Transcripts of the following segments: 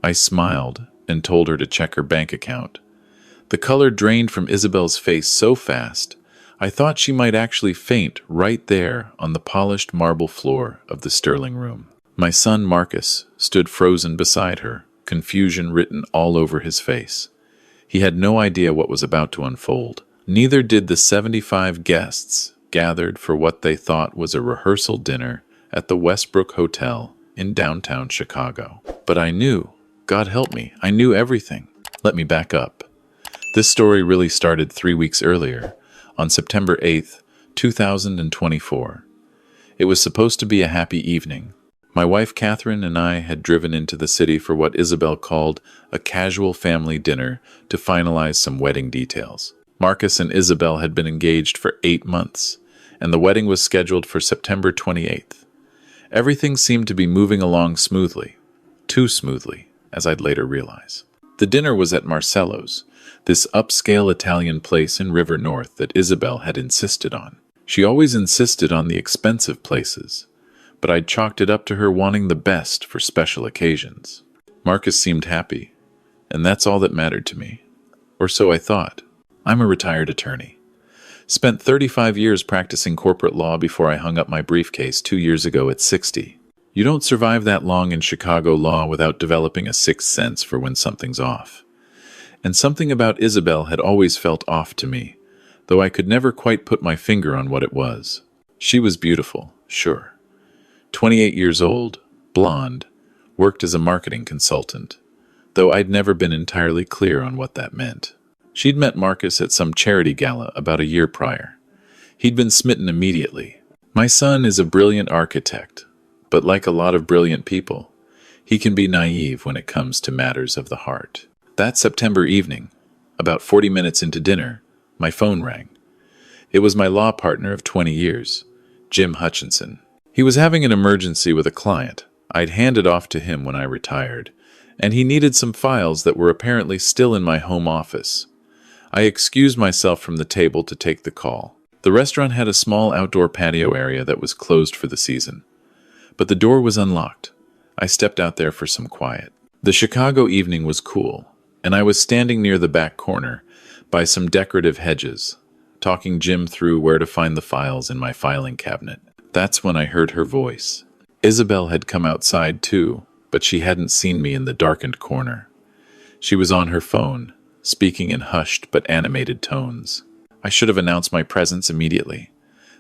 I smiled and told her to check her bank account. The color drained from Isabel's face so fast, I thought she might actually faint right there on the polished marble floor of the Sterling room. My son Marcus stood frozen beside her, confusion written all over his face. He had no idea what was about to unfold. Neither did the 75 guests gathered for what they thought was a rehearsal dinner at the Westbrook Hotel in downtown Chicago. But I knew, God help me, I knew everything. Let me back up. This story really started 3 weeks earlier, on September 8th, 2024. It was supposed to be a happy evening. My wife Catherine and I had driven into the city for what Isabel called a casual family dinner to finalize some wedding details. Marcus and Isabel had been engaged for 8 months, and the wedding was scheduled for September 28th. Everything seemed to be moving along smoothly. Too smoothly, as I'd later realize. The dinner was at Marcello's, this upscale Italian place in River North that Isabel had insisted on. She always insisted on the expensive places, but I'd chalked it up to her wanting the best for special occasions. Marcus seemed happy, and that's all that mattered to me. Or so I thought. I'm a retired attorney. Spent 35 years practicing corporate law before I hung up my briefcase 2 years ago at 60. You don't survive that long in Chicago law without developing a sixth sense for when something's off. And something about Isabel had always felt off to me, though I could never quite put my finger on what it was. She was beautiful, sure. 28 years old, blonde, worked as a marketing consultant, though I'd never been entirely clear on what that meant. She'd met Marcus at some charity gala about a year prior. He'd been smitten immediately. My son is a brilliant architect, but like a lot of brilliant people, he can be naive when it comes to matters of the heart. That September evening, about 40 minutes into dinner, my phone rang. It was my law partner of 20 years, Jim Hutchinson. He was having an emergency with a client. I'd handed off to him when I retired, and he needed some files that were apparently still in my home office. I excused myself from the table to take the call. The restaurant had a small outdoor patio area that was closed for the season, but the door was unlocked. I stepped out there for some quiet. The Chicago evening was cool, and I was standing near the back corner, by some decorative hedges, talking Jim through where to find the files in my filing cabinet. That's when I heard her voice. Isabel had come outside too, but she hadn't seen me in the darkened corner. She was on her phone, speaking in hushed but animated tones. I should have announced my presence immediately.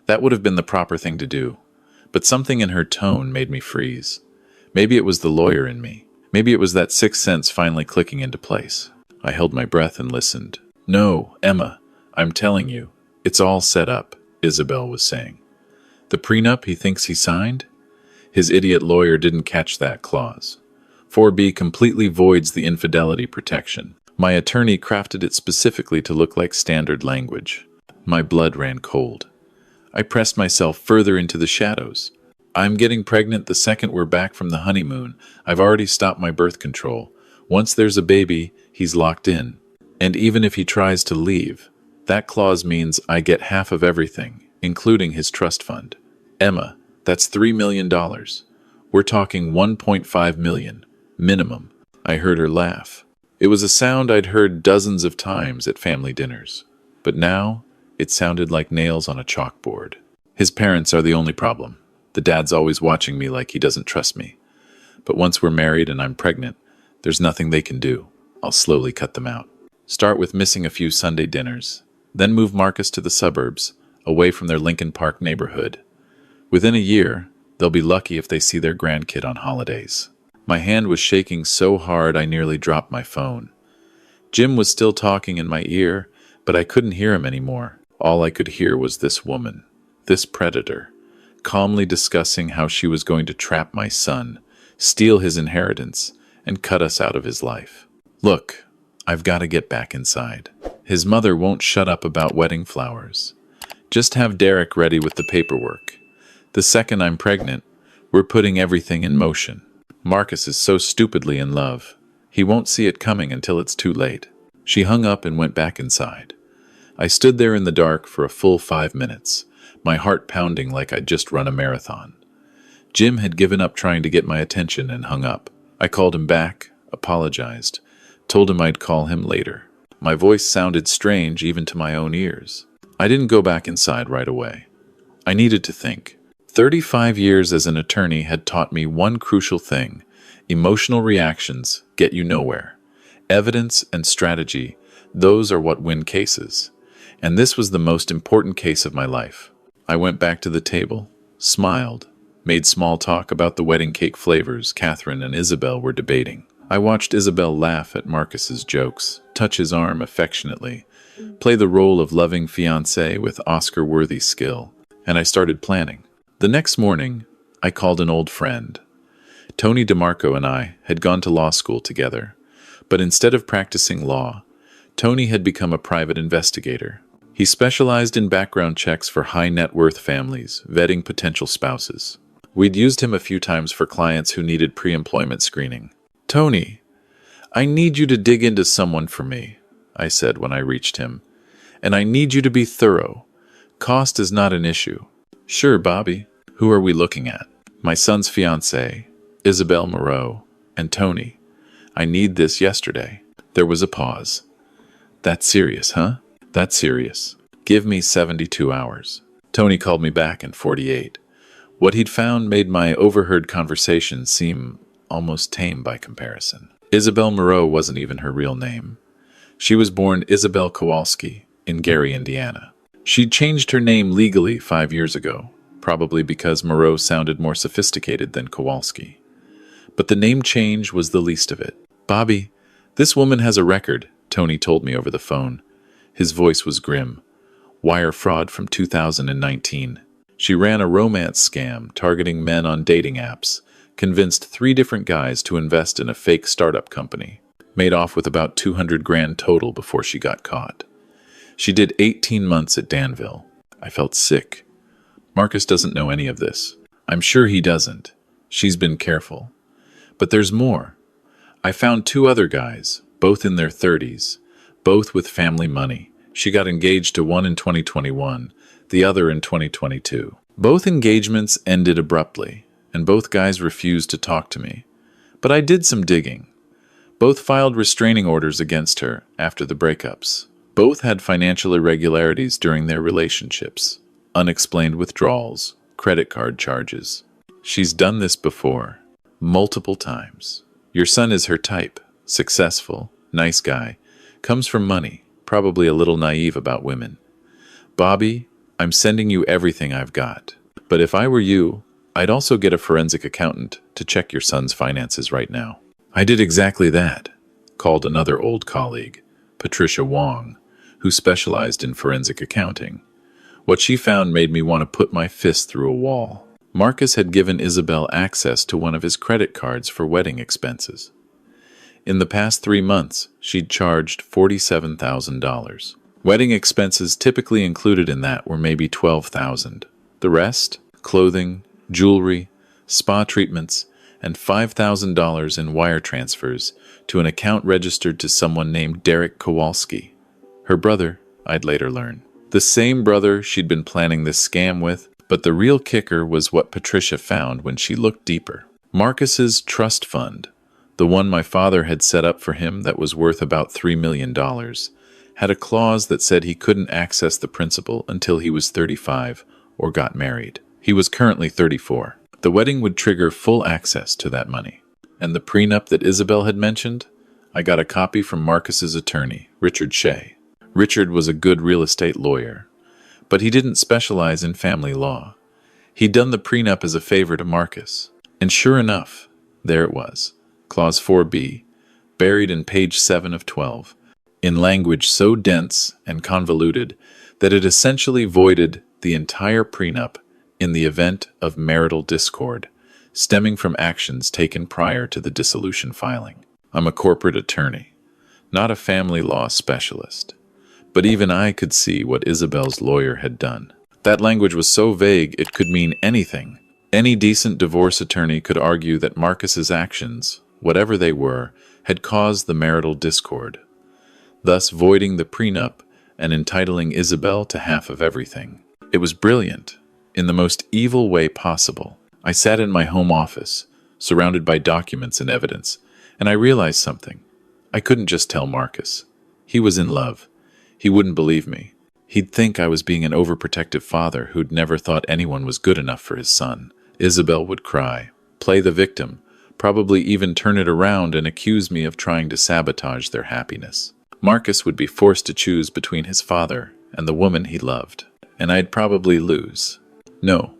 That would have been the proper thing to do, but something in her tone made me freeze. Maybe it was the lawyer in me. Maybe it was that sixth sense finally clicking into place. I held my breath and listened. "No, Emma, I'm telling you, it's all set up," Isabel was saying. "The prenup he thinks he signed? His idiot lawyer didn't catch that clause. 4B completely voids the infidelity protection. My attorney crafted it specifically to look like standard language." My blood ran cold. I pressed myself further into the shadows. "I'm getting pregnant the second we're back from the honeymoon. I've already stopped my birth control. Once there's a baby, he's locked in. And even if he tries to leave, that clause means I get half of everything, including his trust fund. Emma, that's $3 million. We're talking $1.5 million, minimum." I heard her laugh. It was a sound I'd heard dozens of times at family dinners, but now it sounded like nails on a chalkboard. His parents are the only problem. The dad's always watching me like he doesn't trust me. But once we're married and I'm pregnant, there's nothing they can do. I'll slowly cut them out. Start with missing a few Sunday dinners, then move Marcus to the suburbs, away from their Lincoln Park neighborhood. Within a year, they'll be lucky if they see their grandkid on holidays. My hand was shaking so hard I nearly dropped my phone. Jim was still talking in my ear, but I couldn't hear him anymore. All I could hear was this woman, this predator, calmly discussing how she was going to trap my son, steal his inheritance, and cut us out of his life. Look, I've got to get back inside. His mother won't shut up about wedding flowers. Just have Derek ready with the paperwork. The second I'm pregnant, we're putting everything in motion. Marcus is so stupidly in love. He won't see it coming until it's too late. She hung up and went back inside. I stood there in the dark for a full 5 minutes, my heart pounding like I'd just run a marathon. Jim had given up trying to get my attention and hung up. I called him back, apologized, told him I'd call him later. My voice sounded strange even to my own ears. I didn't go back inside right away. I needed to think. 35 years as an attorney had taught me one crucial thing: emotional reactions get you nowhere. Evidence and strategy, those are what win cases. And this was the most important case of my life. I went back to the table, smiled, made small talk about the wedding cake flavors Catherine and Isabel were debating. I watched Isabel laugh at Marcus's jokes, touch his arm affectionately, play the role of loving fiancé with Oscar-worthy skill, and I started planning. The next morning, I called an old friend. Tony DeMarco and I had gone to law school together, but instead of practicing law, Tony had become a private investigator. He specialized in background checks for high-net-worth families, vetting potential spouses. We'd used him a few times for clients who needed pre-employment screening. "Tony, I need you to dig into someone for me," I said when I reached him. "And I need you to be thorough. Cost is not an issue." "Sure, Bobby. Who are we looking at?" "My son's fiancée, Isabel Moreau, and Tony. I need this yesterday." There was a pause. "That's serious, huh?" "That's serious. Give me 72 hours. Tony called me back in 48. What he'd found made my overheard conversation seem almost tame by comparison. Isabel Moreau wasn't even her real name. She was born Isabel Kowalski in Gary, Indiana. She'd changed her name legally 5 years ago, probably because Moreau sounded more sophisticated than Kowalski. But the name change was the least of it. "Bobby, this woman has a record," Tony told me over the phone. His voice was grim. "Wire fraud from 2019. She ran a romance scam targeting men on dating apps, convinced 3 different guys to invest in a fake startup company, made off with about 200 grand total before she got caught. She did 18 months at Danville." I felt sick. Marcus doesn't know any of this. I'm sure he doesn't. She's been careful. But there's more. I found 2 other guys, both in their 30s, both with family money. She got engaged to one in 2021, the other in 2022. Both engagements ended abruptly, and both guys refused to talk to me. But I did some digging. Both filed restraining orders against her after the breakups. Both had financial irregularities during their relationships, unexplained withdrawals, credit card charges. She's done this before, multiple times. Your son is her type, successful, nice guy, comes from money, probably a little naive about women. "Bobby, I'm sending you everything I've got. But if I were you, I'd also get a forensic accountant to check your son's finances right now." I did exactly that, called another old colleague, Patricia Wong, who specialized in forensic accounting. What she found made me want to put my fist through a wall. Marcus had given Isabel access to one of his credit cards for wedding expenses. In the past 3 months, she'd charged $47,000. Wedding expenses typically included in that were maybe $12,000. The rest, clothing, jewelry, spa treatments, and $5,000 in wire transfers to an account registered to someone named Derek Kowalski. Her brother, I'd later learn. The same brother she'd been planning this scam with, but the real kicker was what Patricia found when she looked deeper. Marcus's trust fund, the one my father had set up for him that was worth about $3 million, had a clause that said he couldn't access the principal until he was 35 or got married. He was currently 34. The wedding would trigger full access to that money. And the prenup that Isabel had mentioned? I got a copy from Marcus's attorney, Richard Shea. Richard was a good real estate lawyer, but he didn't specialize in family law. He'd done the prenup as a favor to Marcus. And sure enough, there it was, Clause 4B, buried in page 7 of 12, in language so dense and convoluted that it essentially voided the entire prenup in the event of marital discord, stemming from actions taken prior to the dissolution filing. I'm a corporate attorney, not a family law specialist, but even I could see what Isabel's lawyer had done. That language was so vague it could mean anything. Any decent divorce attorney could argue that Marcus's actions, whatever they were, had caused the marital discord, thus voiding the prenup and entitling Isabel to half of everything. It was brilliant, in the most evil way possible. I sat in my home office, surrounded by documents and evidence, And I realized something. I couldn't just tell Marcus. He was in love. He wouldn't believe me. He'd think I was being an overprotective father who'd never thought anyone was good enough for his son. Isabel would cry, play the victim, probably even turn it around and accuse me of trying to sabotage their happiness. Marcus would be forced to choose between his father and the woman he loved, and I'd probably lose. No,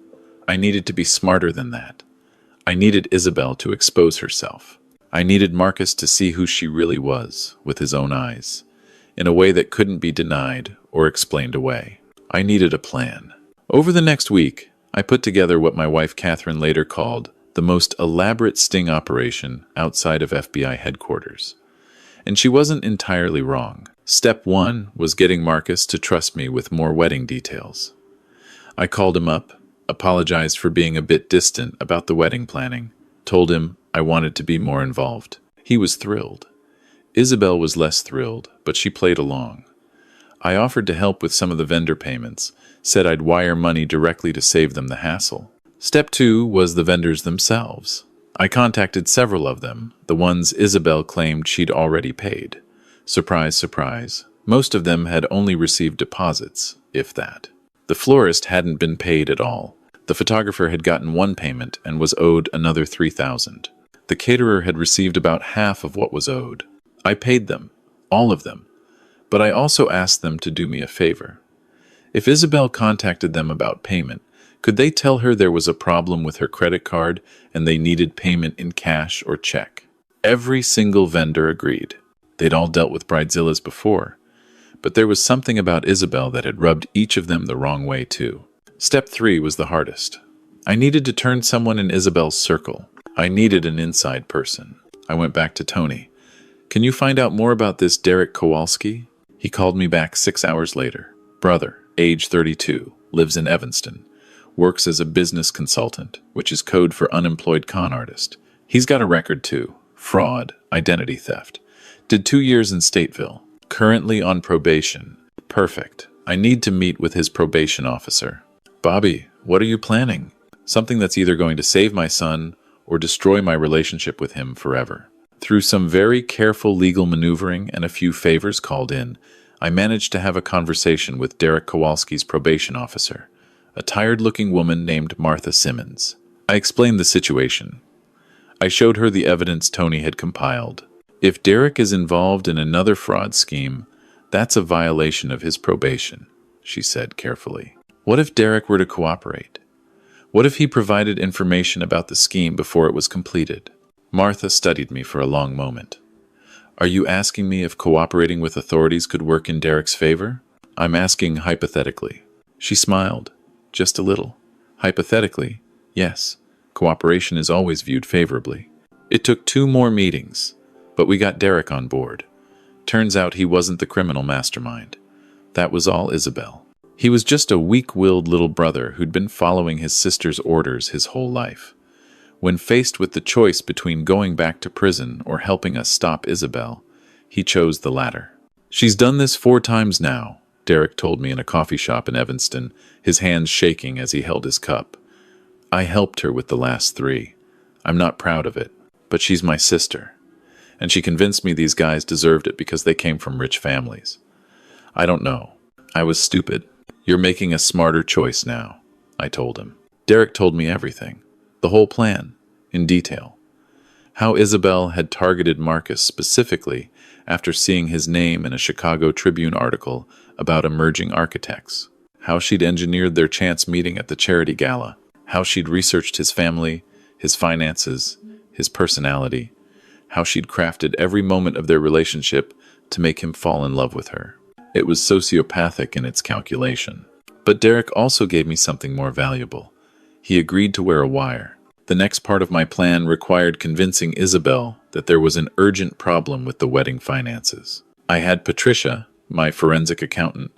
I needed to be smarter than that. I needed Isabel to expose herself. I needed Marcus to see who she really was with his own eyes, in a way that couldn't be denied or explained away. I needed a plan. Over the next week, I put together what my wife Catherine later called the most elaborate sting operation outside of FBI headquarters. And she wasn't entirely wrong. Step 1 was getting Marcus to trust me with more wedding details. I called him up, apologized for being a bit distant about the wedding planning, told him I wanted to be more involved. He was thrilled. Isabel was less thrilled, but she played along. I offered to help with some of the vendor payments, said I'd wire money directly to save them the hassle. Step 2 was the vendors themselves. I contacted several of them, the ones Isabel claimed she'd already paid. Surprise, surprise, most of them had only received deposits, if that. The florist hadn't been paid at all. The photographer had gotten one payment and was owed another $3,000. The caterer had received about half of what was owed. I paid them, all of them, but I also asked them to do me a favor. If Isabel contacted them about payment, could they tell her there was a problem with her credit card and they needed payment in cash or check? Every single vendor agreed. They'd all dealt with bridezillas before, but there was something about Isabel that had rubbed each of them the wrong way too. Step 3 was the hardest. I needed to turn someone in Isabel's circle. I needed an inside person. I went back to Tony. Can you find out more about this Derek Kowalski? He called me back 6 hours later. Brother, age 32, lives in Evanston. Works as a business consultant, which is code for unemployed con artist. He's got a record too. Fraud, identity theft. Did 2 years in Stateville. Currently on probation. Perfect. I need to meet with his probation officer. Bobby, what are you planning? Something that's either going to save my son or destroy my relationship with him forever. Through some very careful legal maneuvering and a few favors called in, I managed to have a conversation with Derek Kowalski's probation officer, a tired-looking woman named Martha Simmons. I explained the situation. I showed her the evidence Tony had compiled. If Derek is involved in another fraud scheme, that's a violation of his probation, she said carefully. What if Derek were to cooperate? What if he provided information about the scheme before it was completed? Martha studied me for a long moment. Are you asking me if cooperating with authorities could work in Derek's favor? I'm asking hypothetically. She smiled, just a little. Hypothetically, yes, cooperation is always viewed favorably. It took 2 more meetings, but we got Derek on board. Turns out he wasn't the criminal mastermind. That was all Isabel. He was just a weak-willed little brother who'd been following his sister's orders his whole life. When faced with the choice between going back to prison or helping us stop Isabel, he chose the latter. She's done this 4 times now, Derek told me in a coffee shop in Evanston, his hands shaking as he held his cup. I helped her with the last 3. I'm not proud of it, but she's my sister. And she convinced me these guys deserved it because they came from rich families. I don't know. I was stupid. You're making a smarter choice now, I told him. Derek told me everything. The whole plan, in detail. How Isabel had targeted Marcus specifically after seeing his name in a Chicago Tribune article about emerging architects. How she'd engineered their chance meeting at the charity gala. How she'd researched his family, his finances, his personality. How she'd crafted every moment of their relationship to make him fall in love with her. It was sociopathic in its calculation. But Derek also gave me something more valuable. He agreed to wear a wire. The next part of my plan required convincing Isabel that there was an urgent problem with the wedding finances. I had Patricia, my forensic accountant,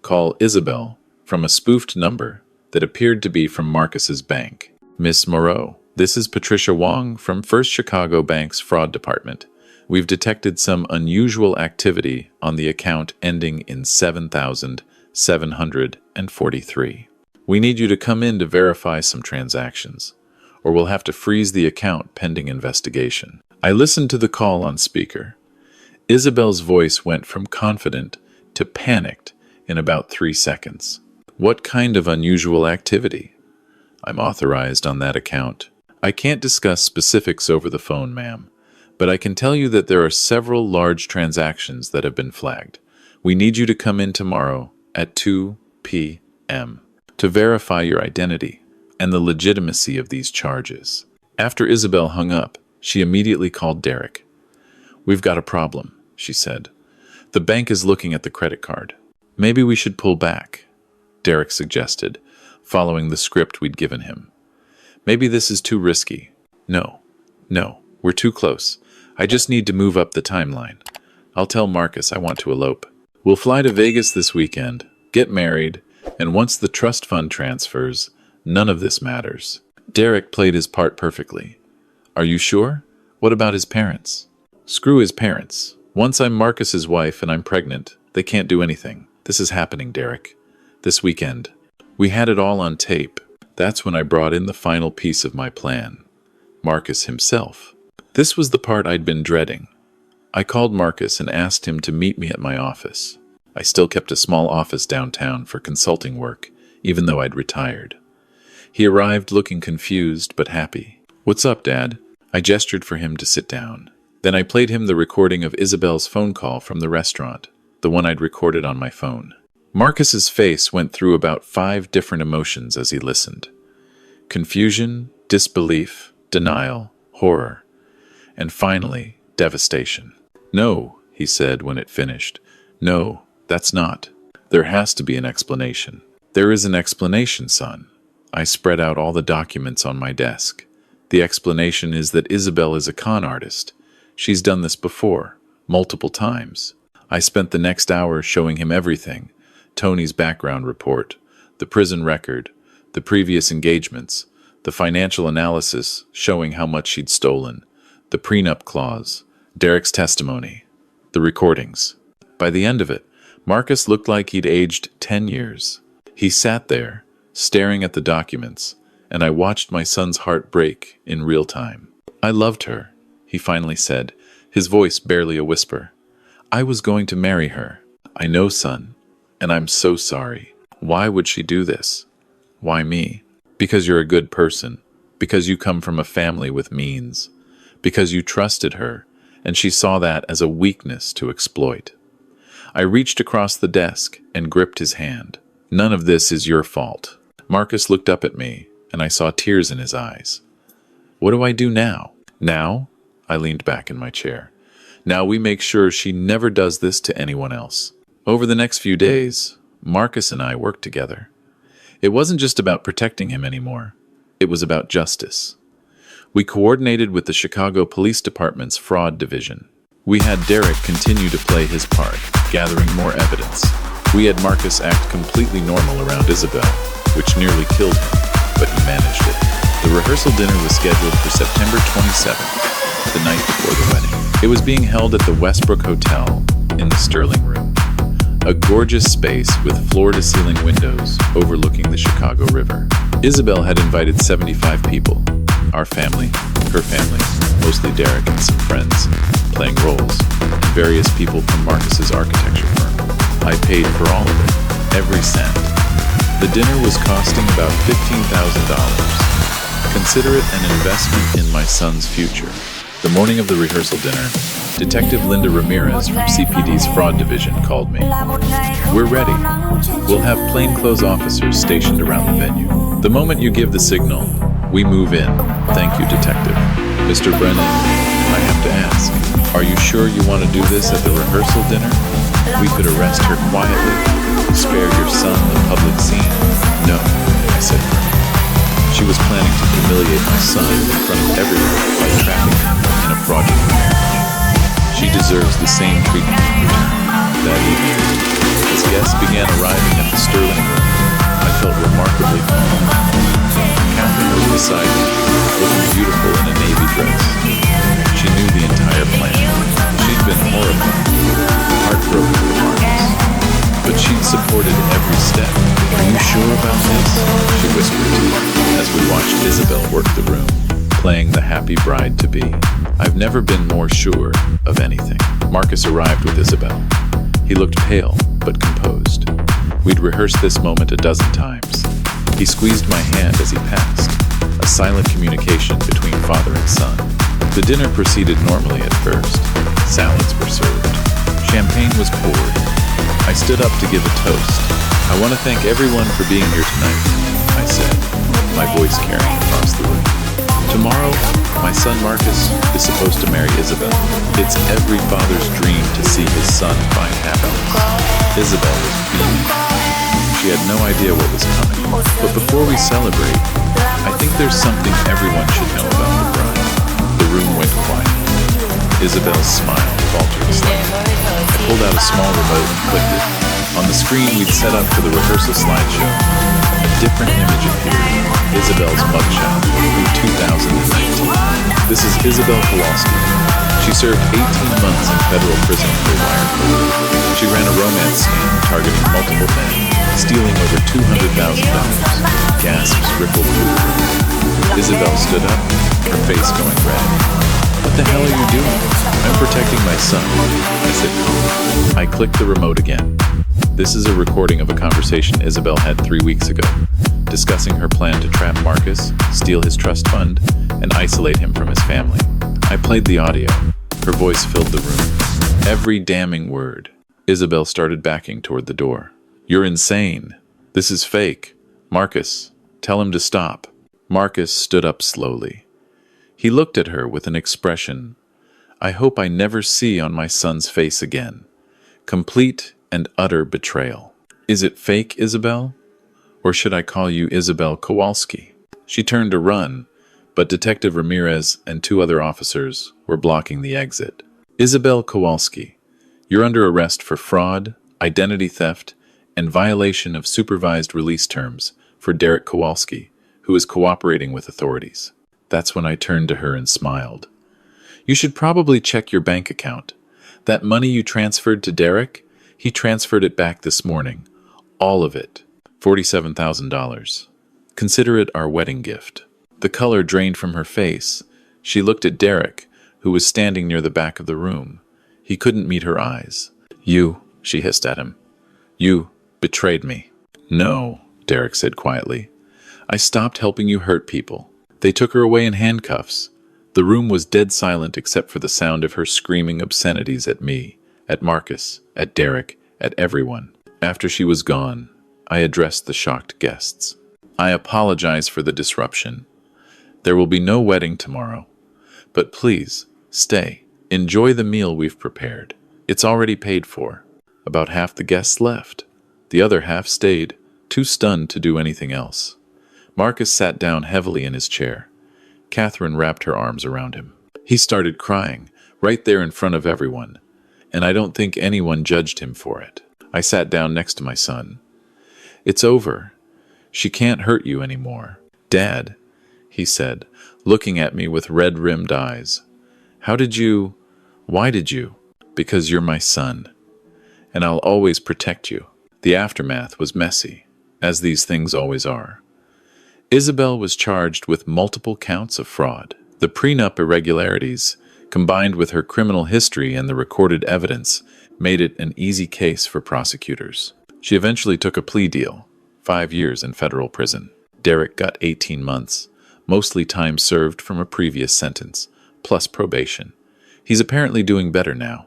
call Isabel from a spoofed number that appeared to be from Marcus's bank. Miss Moreau, this is Patricia Wong from First Chicago Bank's fraud department. We've detected some unusual activity on the account ending in 7,743. We need you to come in to verify some transactions, or we'll have to freeze the account pending investigation. I listened to the call on speaker. Isabel's voice went from confident to panicked in about 3 seconds. What kind of unusual activity? I'm authorized on that account. I can't discuss specifics over the phone, ma'am, but I can tell you that there are several large transactions that have been flagged. We need you to come in tomorrow at 2 p.m. to verify your identity and the legitimacy of these charges. After Isabel hung up, she immediately called Derek. We've got a problem, she said. The bank is looking at the credit card. Maybe we should pull back, Derek suggested, following the script we'd given him. Maybe this is too risky. No, we're too close. I just need to move up the timeline. I'll tell Marcus I want to elope. We'll fly to Vegas this weekend, get married, and once the trust fund transfers, none of this matters. Derek played his part perfectly. Are you sure? What about his parents? Screw his parents. Once I'm Marcus's wife and I'm pregnant, they can't do anything. This is happening, Derek. This weekend. We had it all on tape. That's when I brought in the final piece of my plan. Marcus himself. This was the part I'd been dreading. I called Marcus and asked him to meet me at my office. I still kept a small office downtown for consulting work, even though I'd retired. He arrived looking confused but happy. What's up, Dad? I gestured for him to sit down. Then I played him the recording of Isabel's phone call from the restaurant, the one I'd recorded on my phone. Marcus's face went through about 5 different emotions as he listened. Confusion, disbelief, denial, horror, and finally, devastation. No, he said when it finished. No, that's not. There has to be an explanation. There is an explanation, son. I spread out all the documents on my desk. The explanation is that Isabel is a con artist. She's done this before, multiple times. I spent the next hour showing him everything. Tony's background report, the prison record, the previous engagements, the financial analysis showing how much she'd stolen, the prenup clause, Derek's testimony, the recordings. By the end of it, Marcus looked like he'd aged 10 years. He sat there, staring at the documents, and I watched my son's heart break in real time. I loved her, he finally said, his voice barely a whisper. I was going to marry her. I know, son, and I'm so sorry. Why would she do this? Why me? Because you're a good person, because you come from a family with means, because you trusted her, and she saw that as a weakness to exploit. I reached across the desk and gripped his hand. None of this is your fault. Marcus looked up at me, and I saw tears in his eyes. What do I do now? Now? I leaned back in my chair. Now we make sure she never does this to anyone else. Over the next few days, Marcus and I worked together. It wasn't just about protecting him anymore. It was about justice. We coordinated with the Chicago Police Department's fraud division. We had Derek continue to play his part, gathering more evidence. We had Marcus act completely normal around Isabel, which nearly killed him, but he managed it. The rehearsal dinner was scheduled for September 27th, the night before the wedding. It was being held at the Westbrook Hotel in the Sterling Room, a gorgeous space with floor-to-ceiling windows overlooking the Chicago River. Isabel had invited 75 people. Our family, her family, mostly Derek and some friends, playing roles, and various people from Marcus's architecture firm. I paid for all of it, every cent. The dinner was costing about $15,000. Consider it an investment in my son's future. The morning of the rehearsal dinner, Detective Linda Ramirez from CPD's fraud division called me. We're ready. We'll have plainclothes officers stationed around the venue. The moment you give the signal, we move in. Thank you, Detective. Mr. Brennan, I have to ask, are you sure you want to do this at the rehearsal dinner? We could arrest her quietly, spare your son the public scene. No, I said firmly. She was planning to humiliate my son in front of everyone by trapping him in a fraudulent marriage. She deserves the same treatment in return. That evening, as guests began arriving at the Sterling Room, I felt remarkably calm. Catherine was beside me, looking beautiful in a navy dress. She knew the entire plan. She'd been horrified, heartbroken for Marcus, but she'd supported every step. Are you sure about this? She whispered to me as we watched Isabel work the room, playing the happy bride-to-be. I've never been more sure of anything. Marcus arrived with Isabel. He looked pale, but composed. We'd rehearsed this moment a dozen times. He squeezed my hand as he passed, a silent communication between father and son. The dinner proceeded normally at first. Salads were served. Champagne was poured. I stood up to give a toast. "I want to thank everyone for being here tonight," I said, my voice carrying across the room. "Tomorrow, my son Marcus is supposed to marry Isabel. It's every father's dream to see his son find happiness." Isabel was beaming. She had no idea what was coming. "But before we celebrate, I think there's something everyone should know about the bride." The room went quiet. Isabel's smile faltered slightly. I pulled out a small remote and clicked it. On the screen we'd set up for the rehearsal slideshow, a different image appeared. Isabel's mugshot from 2019. This is Isabel Kowalski. She served 18 months in federal prison for wire fraud. She ran a romance scam targeting multiple men, stealing over $200,000. Gasps rippled through the room. Isabel stood up, her face going red. "What the hell are you doing?" "I'm protecting my son," I said calmly. I clicked the remote again. This is a recording of a conversation Isabel had 3 weeks ago, discussing her plan to trap Marcus, steal his trust fund, and isolate him from his family. I played the audio. Her voice filled the room. Every damning word. Isabel started backing toward the door. "You're insane. This is fake. Marcus, tell him to stop." Marcus stood up slowly. He looked at her with an expression I hope I never see on my son's face again. Complete and utter betrayal. "Is it fake, Isabel? Or should I call you Isabel Kowalski?" She turned to run, but Detective Ramirez and 2 other officers were blocking the exit. "Isabel Kowalski, you're under arrest for fraud, identity theft, and violation of supervised release terms for Derek Kowalski, who is cooperating with authorities." That's when I turned to her and smiled. "You should probably check your bank account. That money you transferred to Derek, he transferred it back this morning. All of it. $47,000. Consider it our wedding gift." The color drained from her face. She looked at Derek, who was standing near the back of the room. He couldn't meet her eyes. "You," she hissed at him. "You betrayed me." "No," Derek said quietly. "I stopped helping you hurt people. They took her away in handcuffs." The room was dead silent except for the sound of her screaming obscenities at me, at Marcus, at Derek, at everyone. After she was gone, I addressed the shocked guests. "I apologize for the disruption. There will be no wedding tomorrow. But please, stay. Enjoy the meal we've prepared. It's already paid for." About half the guests left. The other half stayed, too stunned to do anything else. Marcus sat down heavily in his chair. Catherine wrapped her arms around him. He started crying, right there in front of everyone, and I don't think anyone judged him for it. I sat down next to my son. "It's over. She can't hurt you anymore." "Dad," he said, looking at me with red-rimmed eyes. Why did you?" "Because you're my son, and I'll always protect you." The aftermath was messy, as these things always are. Isabel was charged with multiple counts of fraud. The prenup irregularities, combined with her criminal history and the recorded evidence, made it an easy case for prosecutors. She eventually took a plea deal, 5 years in federal prison. Derek got 18 months, mostly time served from a previous sentence, plus probation. He's apparently doing better now.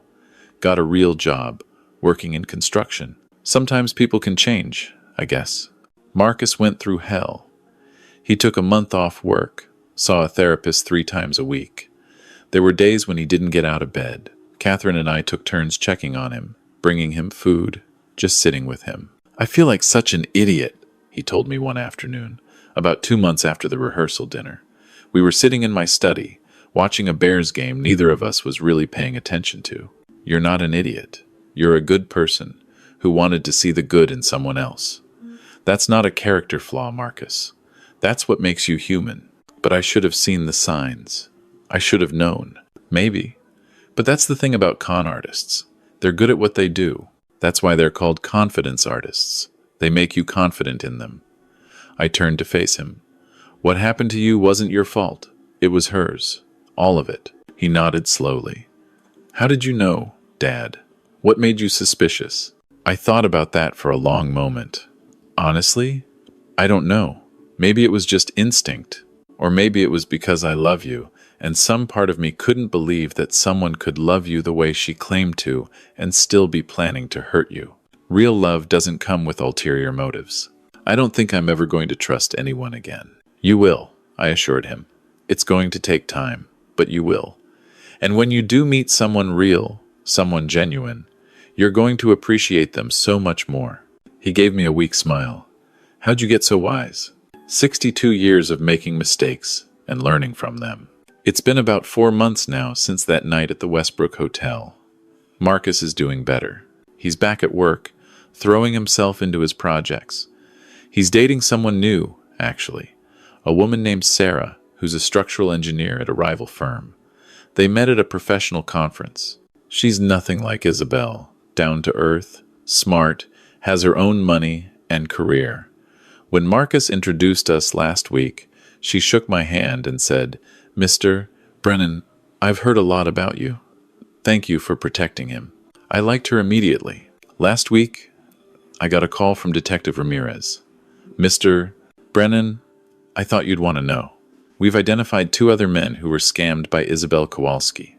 Got a real job, working in construction. Sometimes people can change, I guess. Marcus went through hell. He took a month off work, saw a therapist 3 times a week. There were days when he didn't get out of bed. Catherine and I took turns checking on him, bringing him food, just sitting with him. "I feel like such an idiot," he told me one afternoon, about 2 months after the rehearsal dinner. We were sitting in my study, watching a Bears game neither of us was really paying attention to. "You're not an idiot. You're a good person who wanted to see the good in someone else. That's not a character flaw, Marcus. That's what makes you human. But I should have seen the signs. I should have known." Maybe. But that's the thing about con artists. They're good at what they do. That's why they're called confidence artists. They make you confident in them. I turned to face him. "What happened to you wasn't your fault. It was hers. All of it. He nodded slowly. How did you know, Dad? What made you suspicious? I thought about that for a long moment. Honestly, I don't know. Maybe it was just instinct. Or maybe it was because I love you, and some part of me couldn't believe that someone could love you the way she claimed to and still be planning to hurt you. Real love doesn't come with ulterior motives. I don't think I'm ever going to trust anyone again. You will, I assured him. It's going to take time, but you will. And when you do meet someone real, someone genuine, you're going to appreciate them so much more. He gave me a weak smile. How'd you get so wise? 62 years of making mistakes and learning from them. It's been about 4 months now since that night at the Westbrook Hotel. Marcus is doing better. He's back at work, throwing himself into his projects. He's dating someone new, actually. A woman named Sarah, who's a structural engineer at a rival firm. They met at a professional conference. She's nothing like Isabel. Down to earth, smart, has her own money and career. When Marcus introduced us last week, she shook my hand and said, Mr. Brennan, I've heard a lot about you. Thank you for protecting him. I liked her immediately. Last week, I got a call from Detective Ramirez. Mr. Brennan, I thought you'd want to know. We've identified 2 other men who were scammed by Isabel Kowalski,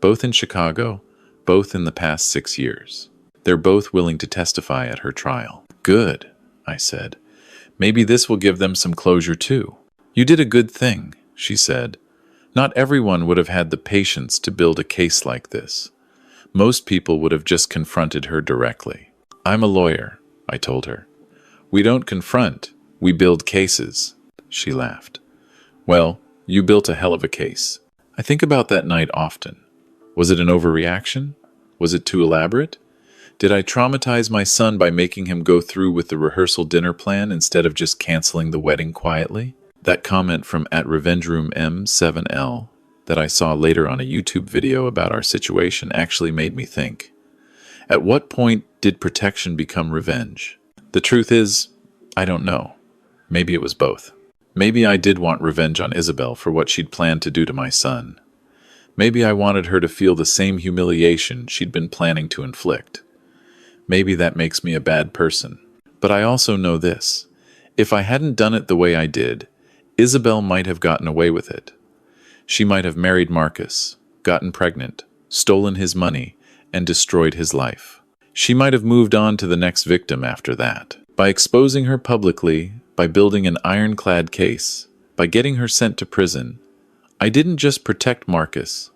both in Chicago, both in the past 6 years. They're both willing to testify at her trial. Good, I said. Maybe this will give them some closure too. You did a good thing, she said. Not everyone would have had the patience to build a case like this. Most people would have just confronted her directly. I'm a lawyer, I told her. We don't confront, we build cases. She laughed. Well, you built a hell of a case. I think about that night often. Was it an overreaction? Was it too elaborate? Did I traumatize my son by making him go through with the rehearsal dinner plan instead of just canceling the wedding quietly? That comment from @RevengeRoomM7L that I saw later on a YouTube video about our situation actually made me think. At what point did protection become revenge? The truth is, I don't know. Maybe it was both. Maybe I did want revenge on Isabel for what she'd planned to do to my son. Maybe I wanted her to feel the same humiliation she'd been planning to inflict. Maybe that makes me a bad person. But I also know this. If I hadn't done it the way I did, Isabel might have gotten away with it. She might have married Marcus, gotten pregnant, stolen his money, and destroyed his life. She might have moved on to the next victim after that. By exposing her publicly, by building an ironclad case, by getting her sent to prison, I didn't just protect Marcus.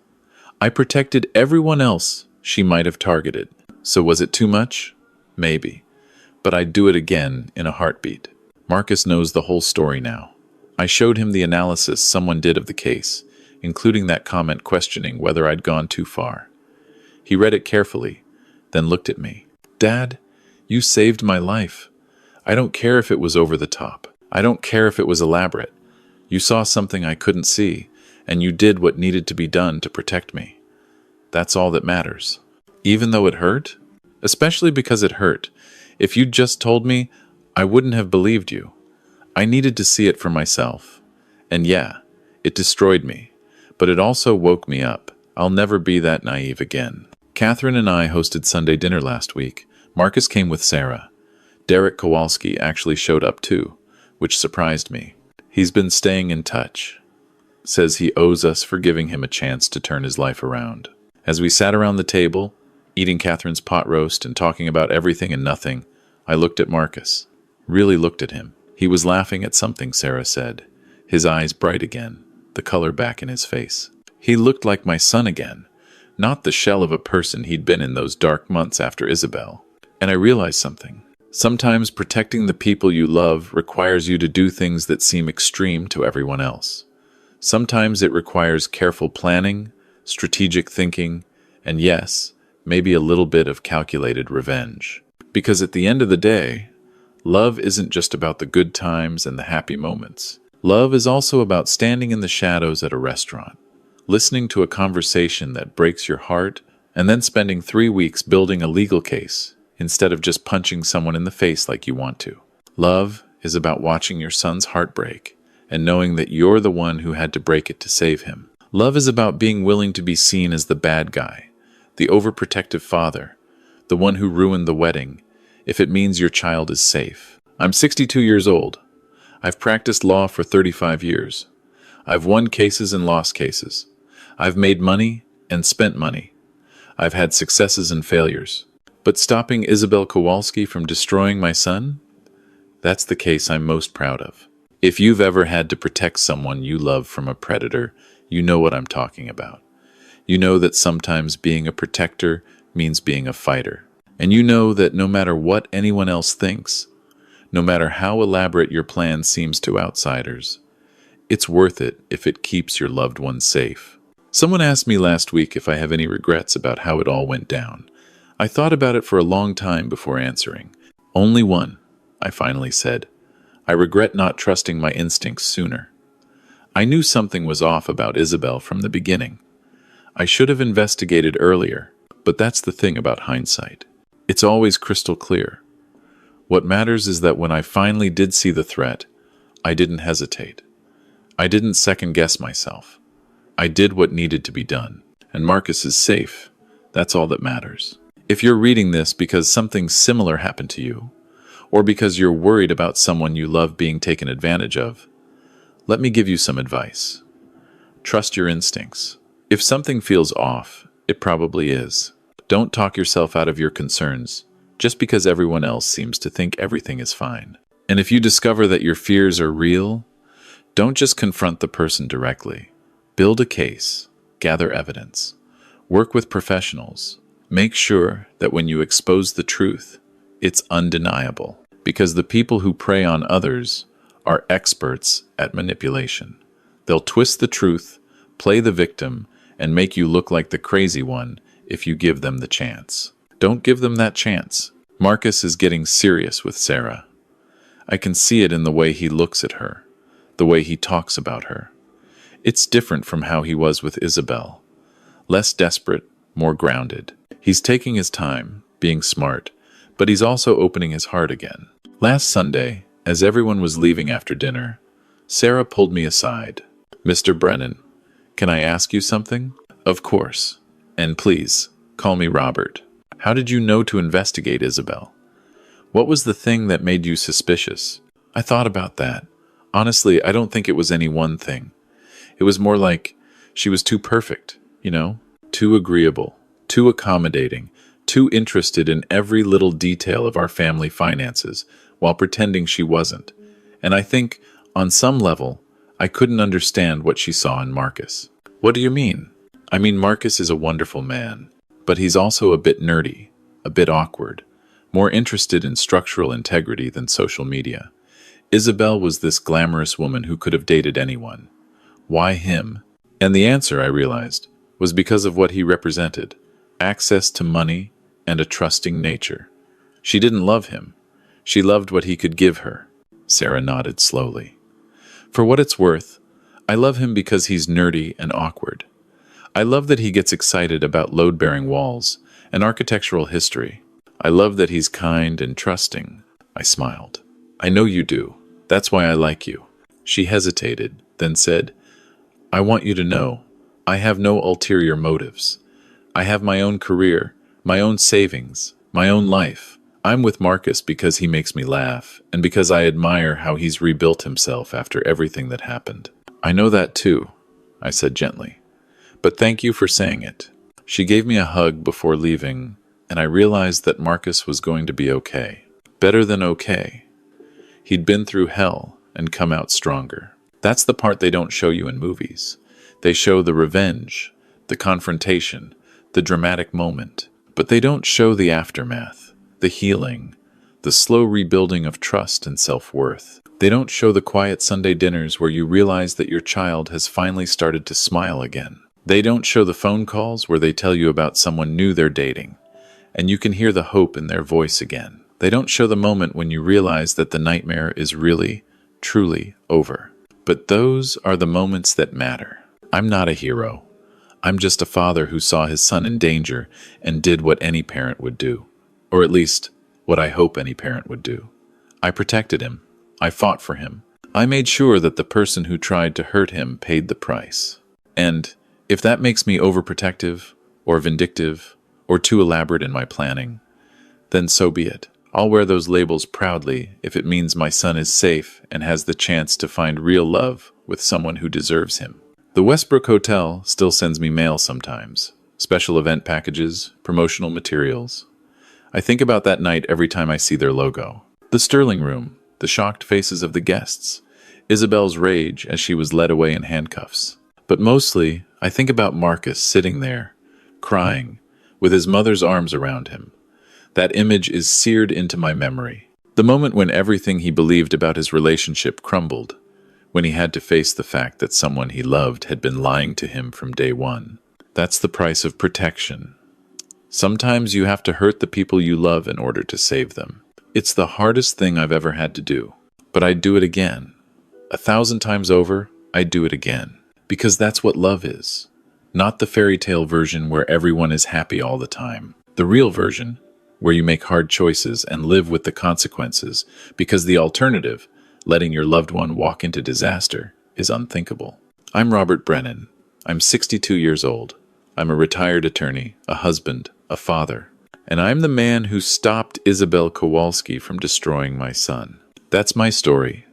I protected everyone else she might have targeted. So was it too much? Maybe. But I'd do it again in a heartbeat. Marcus knows the whole story now. I showed him the analysis someone did of the case, including that comment questioning whether I'd gone too far. He read it carefully, then looked at me. Dad, you saved my life. I don't care if it was over the top. I don't care if it was elaborate. You saw something I couldn't see, and you did what needed to be done to protect me. That's all that matters. Even though it hurt? Especially because it hurt. If you'd just told me, I wouldn't have believed you. I needed to see it for myself. And yeah, it destroyed me. But it also woke me up. I'll never be that naive again. Catherine and I hosted Sunday dinner last week. Marcus came with Sarah. Derek Kowalski actually showed up too, which surprised me. He's been staying in touch. Says he owes us for giving him a chance to turn his life around. As we sat around the table, eating Catherine's pot roast and talking about everything and nothing, I looked at Marcus. Really looked at him. He was laughing at something Sarah said. His eyes bright again, the color back in his face. He looked like my son again, not the shell of a person he'd been in those dark months after Isabel. And I realized something. Sometimes protecting the people you love requires you to do things that seem extreme to everyone else. Sometimes it requires careful planning, strategic thinking, and yes, maybe a little bit of calculated revenge. Because at the end of the day, love isn't just about the good times and the happy moments. Love is also about standing in the shadows at a restaurant, listening to a conversation that breaks your heart, and then spending 3 weeks building a legal case instead of just punching someone in the face like you want to. Love is about watching your son's heart break and knowing that you're the one who had to break it to save him. Love is about being willing to be seen as the bad guy, the overprotective father, the one who ruined the wedding, if it means your child is safe. I'm 62 years old. I've practiced law for 35 years. I've won cases and lost cases. I've made money and spent money. I've had successes and failures. But stopping Isabel Kowalski from destroying my son? That's the case I'm most proud of. If you've ever had to protect someone you love from a predator, you know what I'm talking about. You know that sometimes being a protector means being a fighter. And you know that no matter what anyone else thinks, no matter how elaborate your plan seems to outsiders, it's worth it if it keeps your loved ones safe. Someone asked me last week if I have any regrets about how it all went down. I thought about it for a long time before answering. Only one, I finally said. I regret not trusting my instincts sooner. I knew something was off about Isabel from the beginning. I should have investigated earlier, but that's the thing about hindsight. It's always crystal clear. What matters is that when I finally did see the threat, I didn't hesitate. I didn't second-guess myself. I did what needed to be done. And Marcus is safe. That's all that matters. If you're reading this because something similar happened to you, or because you're worried about someone you love being taken advantage of, let me give you some advice. Trust your instincts. If something feels off, it probably is. Don't talk yourself out of your concerns just because everyone else seems to think everything is fine. And if you discover that your fears are real, don't just confront the person directly. Build a case, gather evidence, work with professionals. Make sure that when you expose the truth, it's undeniable, because the people who prey on others are experts at manipulation. They'll twist the truth, play the victim, and make you look like the crazy one if you give them the chance. Don't give them that chance. Marcus is getting serious with Sarah. I can see it in the way he looks at her, the way he talks about her. It's different from how he was with Isabel. Less desperate, more grounded. He's taking his time, being smart, but he's also opening his heart again. Last Sunday, as everyone was leaving after dinner, Sarah pulled me aside. "Mr. Brennan, can I ask you something?" "Of course. And please, call me Robert. How did you know to investigate Isabel? What was the thing that made you suspicious?" I thought about that. Honestly, I don't think it was any one thing. It was more like she was too perfect, too agreeable, too accommodating, too interested in every little detail of our family finances, while pretending she wasn't. And I think, on some level, I couldn't understand what she saw in Marcus. "What do you mean?" "I mean, Marcus is a wonderful man, but he's also a bit nerdy, a bit awkward, more interested in structural integrity than social media. Isabel was this glamorous woman who could have dated anyone. Why him?" And the answer, I realized, was because of what he represented: access to money and a trusting nature. She didn't love him. She loved what he could give her. Sarah nodded slowly. "For what it's worth, I love him because he's nerdy and awkward. I love that he gets excited about load-bearing walls and architectural history. I love that he's kind and trusting." I smiled. "I know you do. That's why I like you." She hesitated, then said, "I want you to know, I have no ulterior motives. I have my own career, my own savings, my own life. I'm with Marcus because he makes me laugh, and because I admire how he's rebuilt himself after everything that happened." "I know that too," I said gently. "But thank you for saying it." She gave me a hug before leaving, and I realized that Marcus was going to be okay. Better than okay. He'd been through hell and come out stronger. That's the part they don't show you in movies. They show the revenge, the confrontation, the dramatic moment. But they don't show the aftermath, the healing, the slow rebuilding of trust and self-worth. They don't show the quiet Sunday dinners where you realize that your child has finally started to smile again. They don't show the phone calls where they tell you about someone new they're dating, and you can hear the hope in their voice again. They don't show the moment when you realize that the nightmare is really, truly over. But those are the moments that matter. I'm not a hero. I'm just a father who saw his son in danger and did what any parent would do. Or at least, what I hope any parent would do. I protected him. I fought for him. I made sure that the person who tried to hurt him paid the price. And If that makes me overprotective, or vindictive, or too elaborate in my planning, then so be it. I'll wear those labels proudly if it means my son is safe and has the chance to find real love with someone who deserves him. The Westbrook Hotel still sends me mail sometimes. Special event packages, promotional materials. I think about that night every time I see their logo. The Sterling Room, the shocked faces of the guests, Isabel's rage as she was led away in handcuffs. But mostly, I think about Marcus sitting there, crying, with his mother's arms around him. That image is seared into my memory. The moment when everything he believed about his relationship crumbled, when he had to face the fact that someone he loved had been lying to him from day one. That's the price of protection. Sometimes you have to hurt the people you love in order to save them. It's the hardest thing I've ever had to do, but I'd do it again. 1,000 times over, I'd do it again. Because that's what love is. Not the fairy tale version where everyone is happy all the time. The real version, where you make hard choices and live with the consequences, because the alternative, letting your loved one walk into disaster, is unthinkable. I'm Robert Brennan. I'm 62 years old. I'm a retired attorney, a husband, a father. And I'm the man who stopped Isabel Kowalski from destroying my son. That's my story.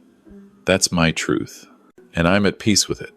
That's my truth. And I'm at peace with it.